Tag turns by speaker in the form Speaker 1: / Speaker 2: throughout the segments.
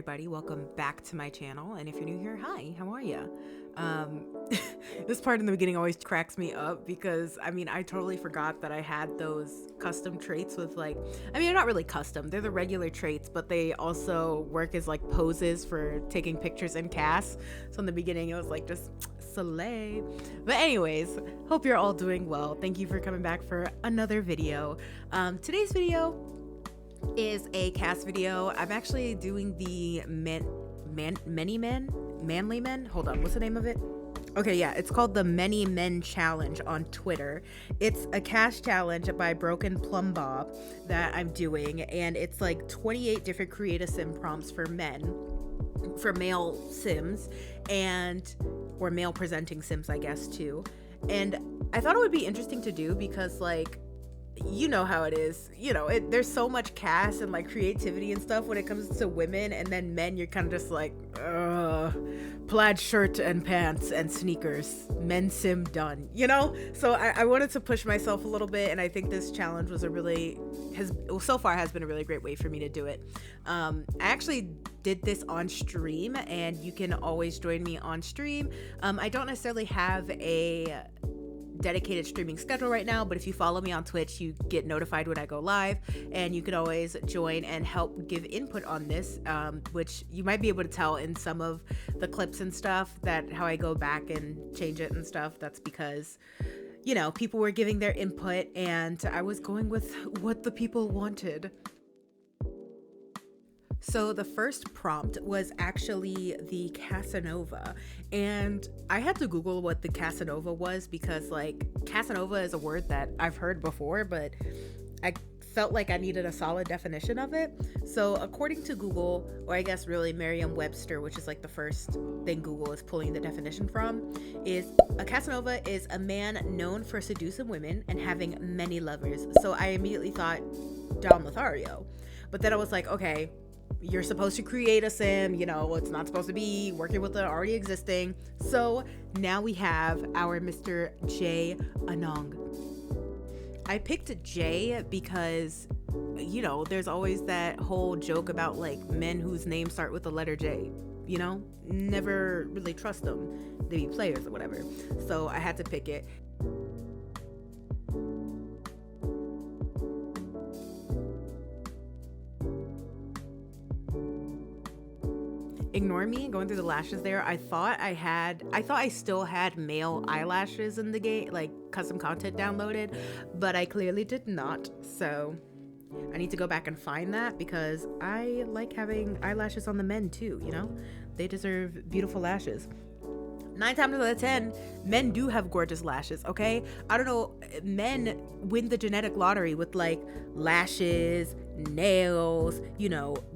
Speaker 1: everybody, welcome back to my channel, and if you're new here, hi, how are you? This part in the beginning always cracks me up because I totally forgot that I had those custom traits with they're not really custom, they're the regular traits, but they also work as like poses for taking pictures in CAS. So in the beginning it was like just slay. But anyways, hope you're all doing well. Thank you for coming back for another video. Today's video is a CAS video. I'm actually doing the manly men. Hold on, what's the name of it? Okay, yeah, it's called the Many Men Challenge on Twitter. It's a CAS challenge by Broken Plum Bob that I'm doing, and it's like 28 different create a sim prompts for men, for male sims, or male presenting sims, I guess, too. And I thought it would be interesting to do because you know how it is, there's so much CAS and like creativity and stuff when it comes to women, and then men, you're kind of just like, plaid shirt and pants and sneakers, men sim done, so I wanted to push myself a little bit, and I think this challenge was so far has been a really great way for me to do it. I actually did this on stream, and you can always join me on stream. I don't necessarily have a dedicated streaming schedule right now, but if you follow me on Twitch, you get notified when I go live, and you could always join and help give input on this, which you might be able to tell in some of the clips and stuff that how I go back and change it and stuff. That's because people were giving their input and I was going with what the people wanted. So the first prompt was actually the Casanova, and I had to Google what the Casanova was because Casanova is a word that I've heard before, but I felt like I needed a solid definition of it. So according to Google, or I guess really Merriam-Webster, which is like the first thing Google is pulling the definition from, is a Casanova is a man known for seducing women and having many lovers. So I immediately thought Don Lothario, but then I was like, okay, you're supposed to create a sim, it's not supposed to be working with the already existing. So now we have our Mr. J Anong. I picked J because there's always that whole joke about men whose names start with the letter J, never really trust them, they be players or whatever, so I had to pick it. Ignore me going through the lashes there. I thought I still had male eyelashes in the game, like custom content downloaded, but I clearly did not. So I need to go back and find that because I like having eyelashes on the men too, they deserve beautiful lashes. 9 times out of 10, men do have gorgeous lashes, okay? I don't know, men win the genetic lottery with lashes, nails,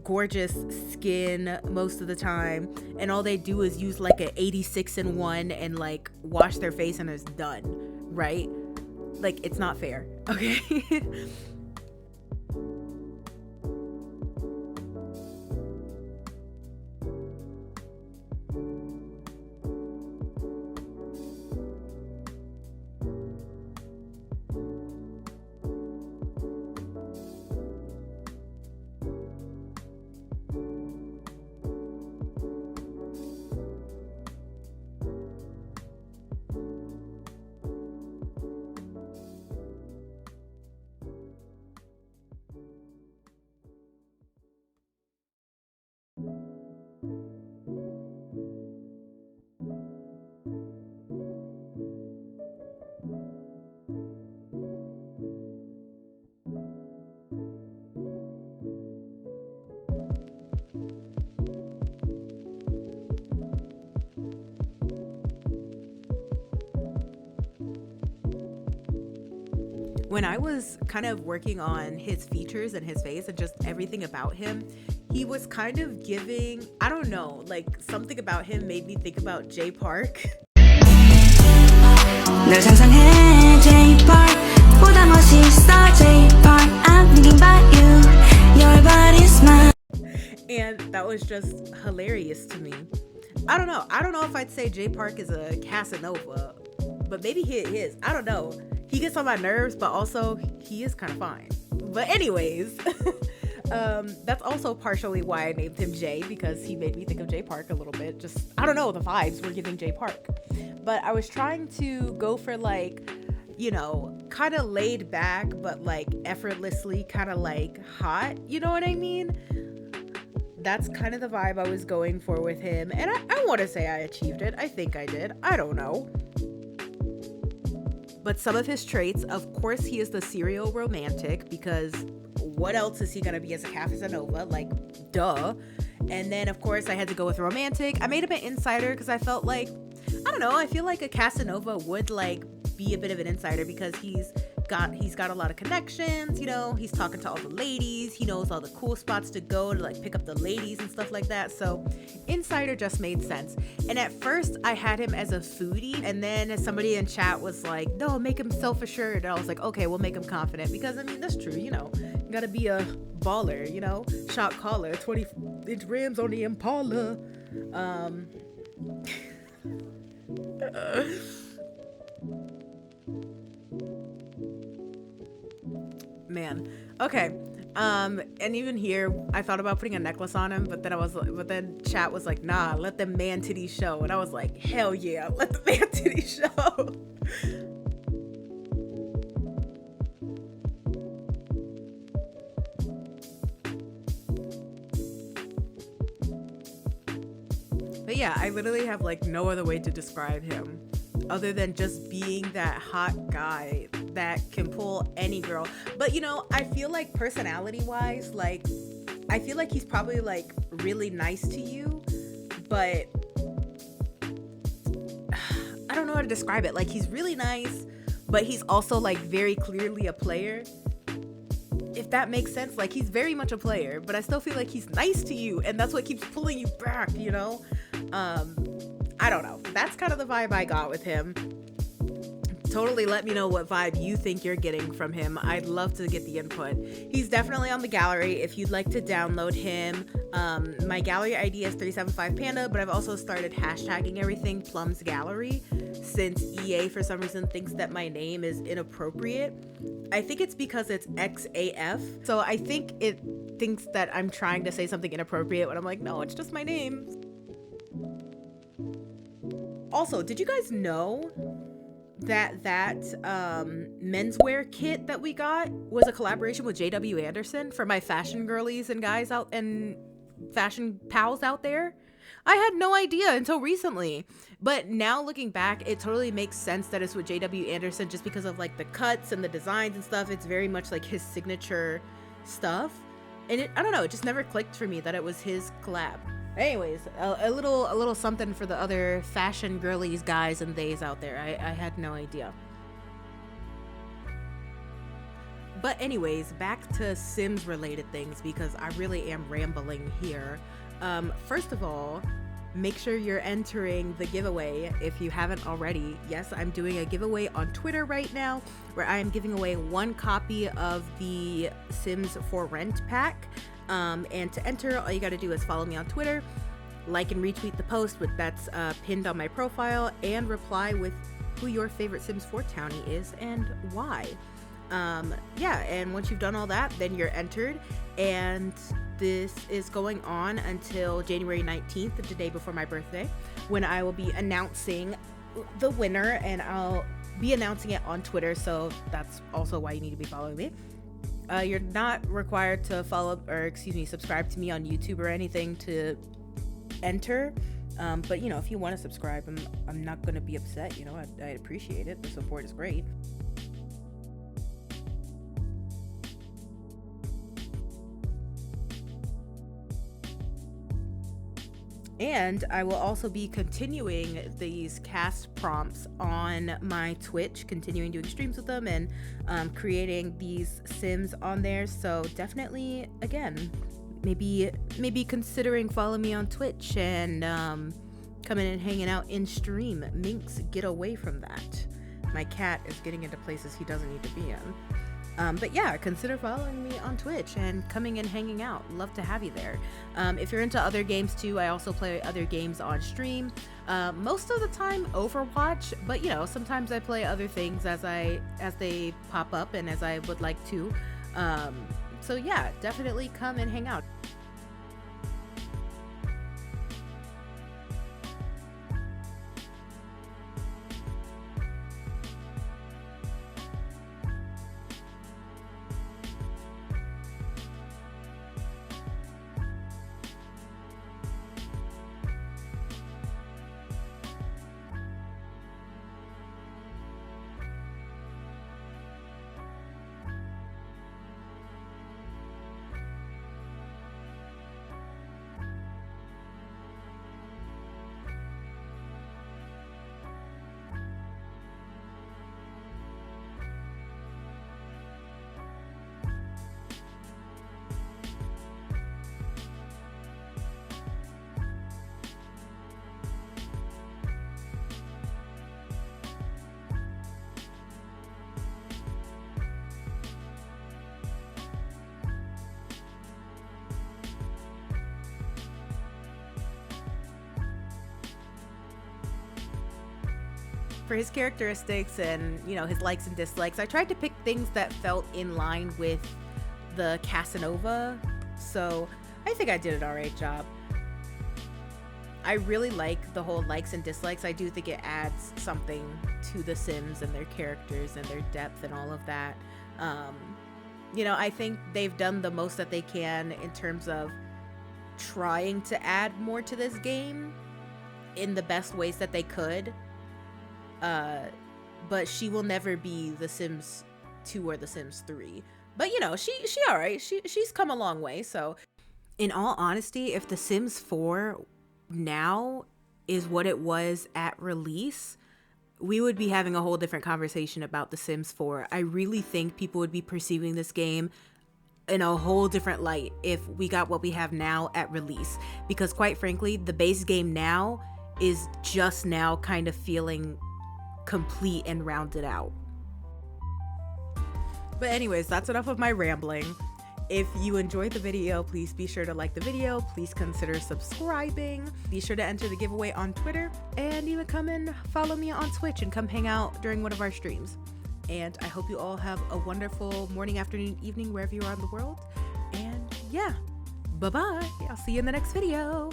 Speaker 1: gorgeous skin most of the time, and all they do is use an 86-in-1 and wash their face and it's done, right? It's not fair, okay? When I was kind of working on his features and his face and just everything about him, he was kind of giving, I don't know, something about him made me think about Jay Park. 널 상상해 Jay Park 보다 멋있어 Jay Park I'm thinking about you Your body's mine. And that was just hilarious to me. I don't know if I'd say Jay Park is a Casanova, but maybe he is. I don't know. He gets on my nerves, but also he is kind of fine. But anyways, That's also partially why I named him Jay, because he made me think of Jay Park a little bit. Just, I don't know, the vibes were giving Jay Park. But I was trying to go for like, kind of laid back, but like effortlessly kind of like hot. You know what I mean? That's kind of the vibe I was going for with him. And I want to say I achieved it. I think I did. I don't know. But some of his traits, of course, he is the serial romantic, because what else is he going to be as a Casanova? Like, duh. And then, of course, I had to go with romantic. I made him an insider because I felt like, I don't know, I feel like a Casanova would like be a bit of an insider, because he's got a lot of connections, he's talking to all the ladies, he knows all the cool spots to go to like pick up the ladies and stuff like that. So insider just made sense. And at first I had him as a foodie, and then somebody in chat was like, no, make him self-assured. And I was like, okay, we'll make him confident, because I mean, that's true, you gotta be a baller, shot caller, 20-inch rims on the Impala. Man. Okay. And even here, I thought about putting a necklace on him, but then chat was like, nah, let the man titties show. And I was like, hell yeah, let the man titties show. But yeah, I literally have like no other way to describe him other than just being that hot guy that can pull any girl. But I feel like personality wise, like I feel like he's probably like really nice to you, but I don't know how to describe it. Like, he's really nice, but he's also like very clearly a player, if that makes sense. Like, he's very much a player, but I still feel like he's nice to you, and that's what keeps pulling you back, I don't know. That's kind of the vibe I got with him. Totally let me know what vibe you think you're getting from him. I'd love to get the input. He's definitely on the gallery if you'd like to download him. My gallery ID is 375panda, but I've also started hashtagging everything Plum's Gallery, since EA for some reason thinks that my name is inappropriate. I think it's because it's XAF. So I think it thinks that I'm trying to say something inappropriate when I'm like, no, it's just my name. Also, did you guys know that menswear kit that we got was a collaboration with JW Anderson for my fashion girlies and guys out and fashion pals out there? I had no idea until recently, but now looking back, it totally makes sense that it's with JW Anderson, just because of like the cuts and the designs and stuff. It's very much like his signature stuff, and I don't know, it just never clicked for me that it was his collab. Anyways, a little something for the other fashion girlies, guys, and theys out there. I had no idea. But anyways, back to Sims related things, because I really am rambling here. First of all, make sure you're entering the giveaway if you haven't already. Yes, I'm doing a giveaway on Twitter right now, where I am giving away 1 copy of the Sims for Rent pack. And to enter, all you got to do is follow me on Twitter, like and retweet the post that's pinned on my profile, and reply with who your favorite Sims 4 townie is and why. And once you've done all that, then you're entered, and this is going on until January 19th, the day before my birthday, when I will be announcing the winner, and I'll be announcing it on Twitter, so that's also why you need to be following me. You're not required to subscribe to me on YouTube or anything to enter. But if you want to subscribe, I'm not going to be upset. I appreciate it. The support is great. And I will also be continuing these cast prompts on my Twitch, continuing doing streams with them and creating these Sims on there. So definitely, again, maybe considering following me on Twitch and coming and hanging out in stream. Minx, get away from that. My cat is getting into places he doesn't need to be in. But yeah, consider following me on Twitch and coming and hanging out. Love to have you there. If you're into other games too, I also play other games on stream. Most of the time Overwatch, but sometimes I play other things as they pop up and as I would like to. So yeah, definitely come and hang out. For his characteristics and, you know, his likes and dislikes, I tried to pick things that felt in line with the Casanova, so I think I did an alright job. I really like the whole likes and dislikes. I do think it adds something to the Sims and their characters and their depth and all of that. You know, I think they've done the most that they can in terms of trying to add more to this game in the best ways that they could. But she will never be The Sims 2 or The Sims 3. But you know, she all right. She's come a long way. So, in all honesty, if The Sims 4 now is what it was at release, we would be having a whole different conversation about The Sims 4. I really think people would be perceiving this game in a whole different light if we got what we have now at release. Because quite frankly, the base game now is just now kind of feeling complete and rounded out. But anyways, that's enough of my rambling. If you enjoyed the video, please be sure to like the video. Please consider subscribing. Be sure to enter the giveaway on Twitter, and even come and follow me on Twitch and come hang out during one of our streams. And I hope you all have a wonderful morning, afternoon, evening, wherever you are in the world. And yeah, bye-bye. I'll see you in the next video.